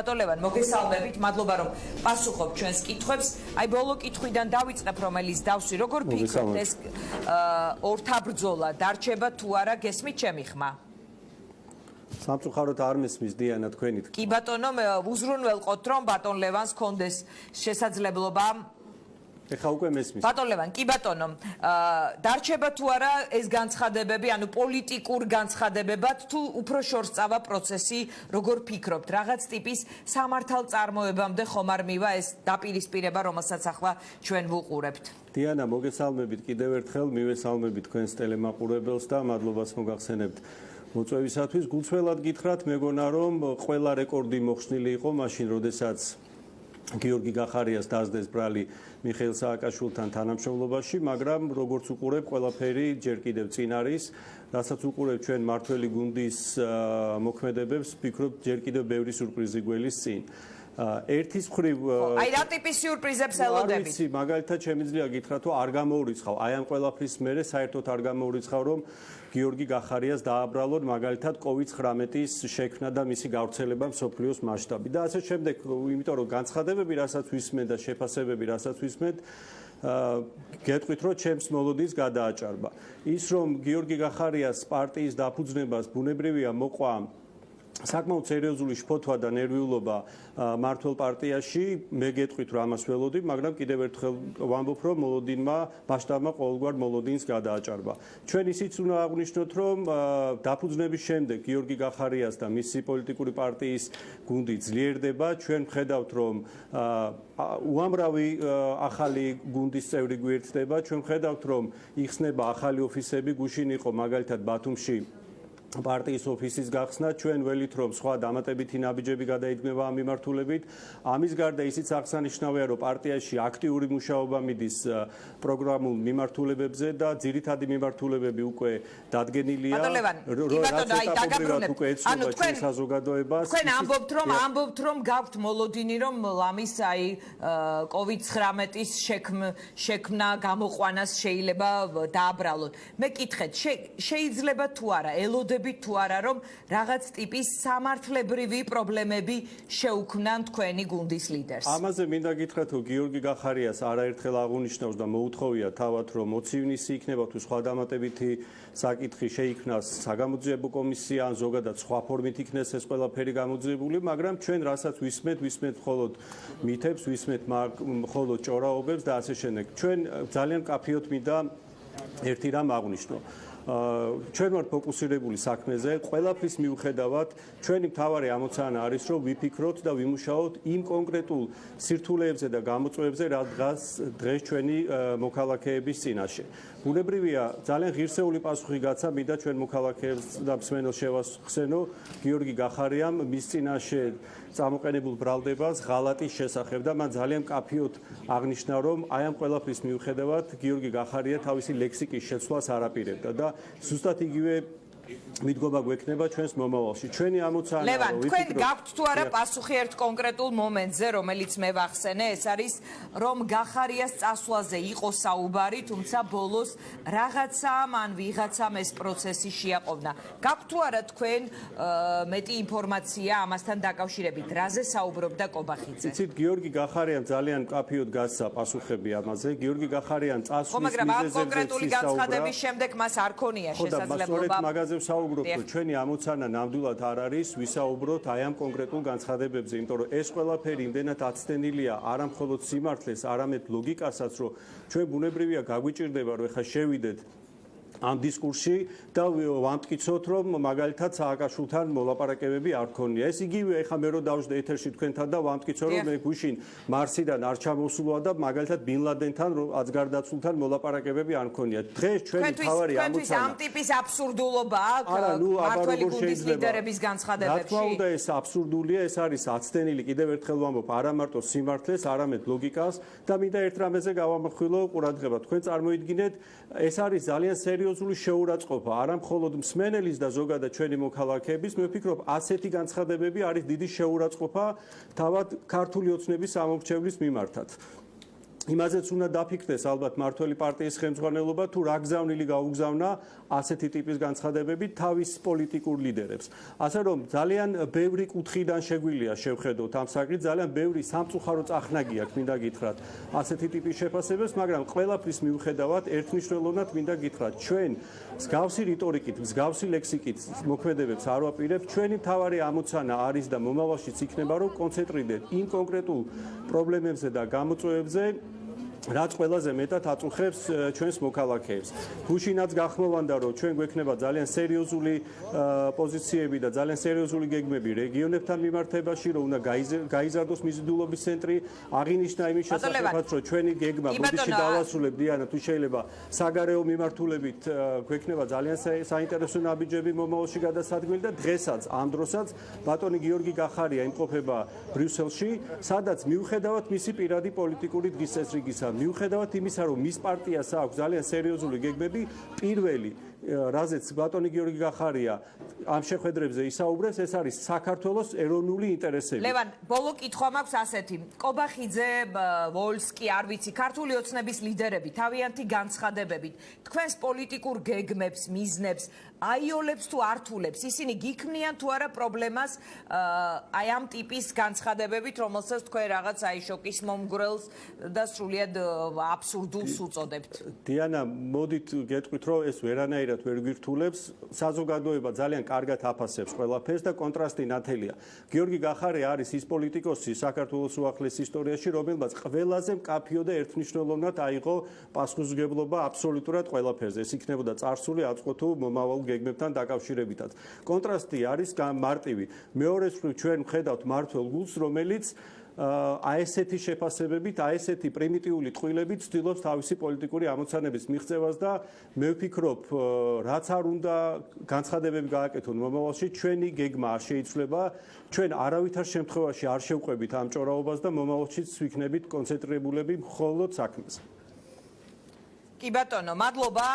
Ლევან, მოგესალმებით, მადლობა რომ პასუხობთ ჩვენს კითხვებს. აი ბოლო კითხვიდან დავიწყებ, რომელიც დავსვი, როგორ ფიქრობთ ეს ორთაბრძოლა დარჩება თუ არა, გესმით ჩემი ხმა? სამწუხაროდ არ მესმის დიანა თქვენით. კი ბატონო, უზრუნველყოთ რომ ბატონ ლევანს კონდეს შესაძლებლობა ეხა უკვე მესმის. ბატონ ლევან, კი ბატონო, დარჩება თუ არა ეს განცხადებები, ანუ პოლიტიკურ განცხადებებად თუ უფრო შორსწავა პროცესი, როგორ ფიქრობთ, რაღაც ტიპის სამართალწარმოებამდე ხომ არ მივა ეს დაპირისპირება, რომელსაც ახლა ჩვენ ვუყურებთ? დიანა, მოგესალმებით კიდევ ერთხელ, მივესალმებით თქვენს ტელემაყურებელს და მადლობას მოგახსენებთ მოწვევისათვის. გულწრფელად გითხრათ, მეგონა რომ ყველა რეკორდი მოხსნილი იყო მაშინ, როდესაც გიორგი გახარიას დასდეს ბრალი მიხეილ სააკაშვილთან თანამშრომლობაში, მაგრამ როგორც უყურებ, ყველაფერი ჯერ კიდევ წინ არის, რასაც უყურებ ჩვენ მართველი გუნდის მოქმედებებს, ვფიქრობ, ჯერ კიდევ ბევრი სიურპრიზი გველის წინ. ერთის მხრივ აი რა ტიპის სიურპრიზებს ელოდებით? ვიცი, მაგალითად შემიძლია გითხრათ, რომ არ გამოურიცხავ, აი ამ ყველაფრის მერე საერთოდ არ გამოურიცხავ, რომ გიორგი გახარიას დააბრალონ მაგალითად COVID-19-ის შექმნა და მისი გავრცელება მსოფლიოს მასშტაბით. და ასე შემდეგ, იმიტომ რომ განცხადებები, რასაც ვისმენთ და შეფასებები, რასაც ვისმენთ, გეტყვით, რომ ჩემს მოლოდინს გადააჭარბა. ის რომ გიორგი გახარიას პარტიის დაფუძნებას ბუნებრივია მოყვა საკმაოდ სერიოზული შფოთვა და ნერვიულობა მართლ პარტიაში, მე გეტყვით, რომ ამას ველოდი, მაგრამ კიდევ ერთხელ ვამბობ, რომ მოლოდინმა, მასშტაბმა ყოველგვარ მოლოდინს გადააჭარბა. ჩვენ ისიც უნდა აღვნიშნოთ, რომ დაფუძნების შემდეგ გიორგი გახარიას და მისი პოლიტიკური პარტიის გუნდი ძლიერდება. ჩვენ ვხედავთ, რომ უამრავი ახალი გუნდის წევრი გვერდდება. ჩვენ ვხედავთ, რომ იხსნება ახალი ოფისები, გუშინ იყო მაგალითად ბათუმში პარტიის ოფისის გახსნა, ჩვენ ველით რომ სხვა დამატებითი ნაბიჯები გადაიდგმება ამ მიმართულებით. ამის გარდა ისიც აღსანიშნავია, რომ პარტიაში აქტიური მუშაობა მიდის პროგრამულ მიმართულებებზე და ძირითადი მიმართულებები უკვე დადგენილია. ანუ თქვენ საზოგადოებას თქვენ ამბობთ რომ გაქვთ მოლოდინი რომ ლამის აი COVID-19-ის შექმნა გამოყვანას შეიძლება დააბრალოთ. მე კითხეთ, შეიძლება თუ არა ელოდებით თუ არა რომ რაღაც ტიპის სამართლებრივი პრობლემები შეუქმნან თქვენი გუნდის ლიდერს? ამაზე მინდა გითხრათ, რომ გიორგი გახარიას არაერთხელ აღუნიშნავს და მოუთხოვია თავად, რომ მოცივნისი იქნება თუ სხვა დამატებითი საკითხი შეიქმნას საგამოძიებო კომისია ან ზოგადად სხვა ფორმით იქნეს ეს ყველაფერი გამოძიებული, მაგრამ ჩვენ რასაც ვისმენთ მხოლოდ მითებს, ვისმენთ მხოლოდ ჭორაობებს და ასე შემდეგ. ჩვენ ძალიან კაფეოდ მინდა ერთი რამ აღვნიშნო. ჩვენ ვართ ფოკუსირებული საქმეზე, ყველაფრის მიუხედავად, ჩვენი მთავარი ამოცანა არის, რომ ვიფიქროთ და ვიმუშაოთ იმ კონკრეტულ სირთულეებზე და გამოწვევებზე, რაც დღეს ჩვენი მოქალაქეების წინაშე. ბუნებრივია, ძალიან ღირსეული პასუხი გაცა მინდა ჩვენ მოქალაქეებს და მსმენელს შევახსენო გიორგი გახარიამ მის წინაშე წამოყენებულ ბრალდებას ღალატის შესახებ და მან ძალიან კაფეოდ აღნიშნა, რომ აი ამ ყველაფრის მიუხედავად გიორგი გახარია თავისი ლექსიკის შეცვლას არ აპირებდა და ზუსტად იგივე მიდგომა გვექნება ჩვენს მომავალში. ჩვენი ამოცანა ლევან, თქვენ გაქვთ თუ არა პასუხი ერთ კონკრეტულ მომენტზე, რომელიც მე ვახსენე, ეს არის რომ გახარიას წასვლაზე იყო საუბარი, თუმცა ბოლოს რაღაცამ ან ვიღაცამ ეს პროცესი შეაყოვნა. გაქვთ თუ არა თქვენ მეტი ინფორმაცია ამასთან დაკავშირებით, რაზე საუბრობდა კობახიძე? იცით, გიორგი გახარიამ ძალიან კაფეოდ გასცა პასუხები ამაზე. გიორგი გახარიამ წასვლის მაგრამ ამ კონკრეტული განცხადების შემდეგ მას არ ქონია შესაძლებლობა საუბრობთ, რომ ჩვენი ამოცანა ნამდვილად არ არის ვისაუბროთ აი ამ კონკრეტულ განცხადებებზე, იმიტომ რომ ეს ყველაფერი იმდენად აცდენილია არა მხოლოდ სიმართლეს, არამედ ლოგიკასაც, რომ ჩვენ ბუნებრივია გაგვიჭირდება, რომ ეხა შევიდეთ ამ დისკურსში და ვამტკიცოთ, რომ მაგალითად სააკაშვილთან მოლაპარაკებები არ ქონია. ეს იგივე ეხა მე რო დავждე ეთერში თქვენთან და ვამტკიცო, რომ მე გუშინ მარსიდან არ ჩამოსულა და მაგალითად ბინ ლადენთან აზგარდაცულთან მოლაპარაკებები არ ქონია. დღეს ჩვენი თავარი ამოცანა ამ ტიპის აბსურდულობა აქვს მართველი გუნდის ლიდერების განცხადებებში. რა თქმა უნდა, ეს აბსურდულია, ეს არის აცდენილი, კიდევ ერთხელ ვამბობ, არა მარტო სიმართლეს, არამედ ლოგიკას და მინდა ერთ რამეზე გავამახვილო ყურადღება. თქვენ წარმოიდგინეთ, ეს არის ძალიან სერიოზული შეურაცხყოფა, არა მხოლოდ მსმენელის და ზოგადად ჩვენი მოქალაქეების, მე ვფიქრობ, ასეთი განცხადებები არის დიდი შეურაცხყოფა თავად ქართული ოცნების ამომრჩევლის მიმართად. იმაზეც უნდა დაფიქრდეს ალბათ მართველი პარტიის ხელმძღვანელობა თუ რა გზავნილი გაუგზავნა ასეთი ტიპის განცხადებებით თავის პოლიტიკურ ლიდერებს. ასე რომ ძალიან ბევრი კუთხიდან შეგვიძლია შევხედოთ ამ საკითხს, ძალიან ბევრი სამწუხარო წახნაგი აქვს, მინდა გითხრათ, ასეთი ტიპის შეფასებებს, მაგრამ ყველაფრის მიუხედავად ერთმნიშვნელოვნად მინდა გითხრათ, ჩვენ მსგავსი რიტორიკით, მსგავსი ლექსიკით მოქმედებებს არ ვაპირებთ. ჩვენი მთავარი ამოცანა არის და მომავალშიც იქნება, რომ კონცენტრირდეთ იმ კონკრეტულ პრობლემებზე და გამოწვევებზე, რაც ყველაზე მეტად აწუხებს ჩვენს მოქალაქეებს. გუშინაც გახმოვანდა, რომ ჩვენ გვექნება ძალიან სერიოზული პოზიციები და ძალიან სერიოზული გეგმები რეგიონებთან მიმართებაში, რომ უნდა გაიზარდოს მიზიდულობის ცენტრი, აღინიშნა იმის შესახებაც, რომ ჩვენი გეგმა ბოდიში დავასრულებ, დიანა, თუ შეიძლება საგარეო მიმართულებით გვექნება ძალიან საინტერესო ნაბიჯები მომავალში გადასადგმელი და დღესაც, ამ დროსაც ბატონი გიორგი გახარია იმყოფება ბრიუსელში, სადაც მიუხედავად მისი პირადი პოლიტიკური დღის წესრიგისა, მიუხედავად იმისა, რომ მის პარტიას აქვს ძალიან სერიოზული გეგმები, პირველი რაზეც ბატონი გიორგი გახარია ამ შეხვედრებზე ისაუბრებს, ეს არის საქართველოს ეროვნული ინტერესები. ლევან, ბოლო კითხვა მაქვს ასეთი. კობახიძე, ვოლსკი, არ ვიცი, ქართული ოცნების ლიდერები თავიანთი განცხადებებით, თქვენს პოლიტიკურ გეგმებს, მიზნებს აიოლებს თუ ართულებს, ისინი გიქმნიან თუ არა პრობლემას აი ამ ტიპის განცხადებებით, რომელსაც თქვენ რაღაც აი შოკის მომგვრელს და სრულიად აბსურდულს უწოდებთ. დიანა, მოდით გეტყვით, რომ ეს ვერანაირად ვერ გვირთულებს, საზოგადოება ძალიან კარგად აფასებს ყველაფერს და კონტრასტი ნათელია. გიორგი გახარია არის ის პოლიტიკოსი საქართველოს უახლეს ისტორიაში, რომელმაც ყველაზე მკაფიო და ერთმნიშვნელოვნად აიღო პასუხისმგებლობა აბსოლუტურად ყველაფერზე. ეს იქნებოდა წარსული, აწყო თუ მომავალ გეგმებთან დაკავშირებითაც. კონტრასტი არის მარტივი. მეორეს მხრივ ჩვენ ვხედავთ მართველ გულს, რომელიც აი ესეთი შეფასებებით, აი ესეთი პრიმიტიული ტყუილებით ცდილობს თავისი პოლიტიკური ამოცანების მიღწევას და მე ვფიქრობ, რაც არ უნდა განცხადებები გააკეთონ მომავალში, ჩვენი გეგმა არ შეიცვლება, ჩვენ არავითარ შემთხვევაში არ შევყვებით ამ ჭორაობას და მომავალშიც ვიქნებით კონცენტრირებულები მხოლოდ საქმეს. კი ბატონო, მადლობა.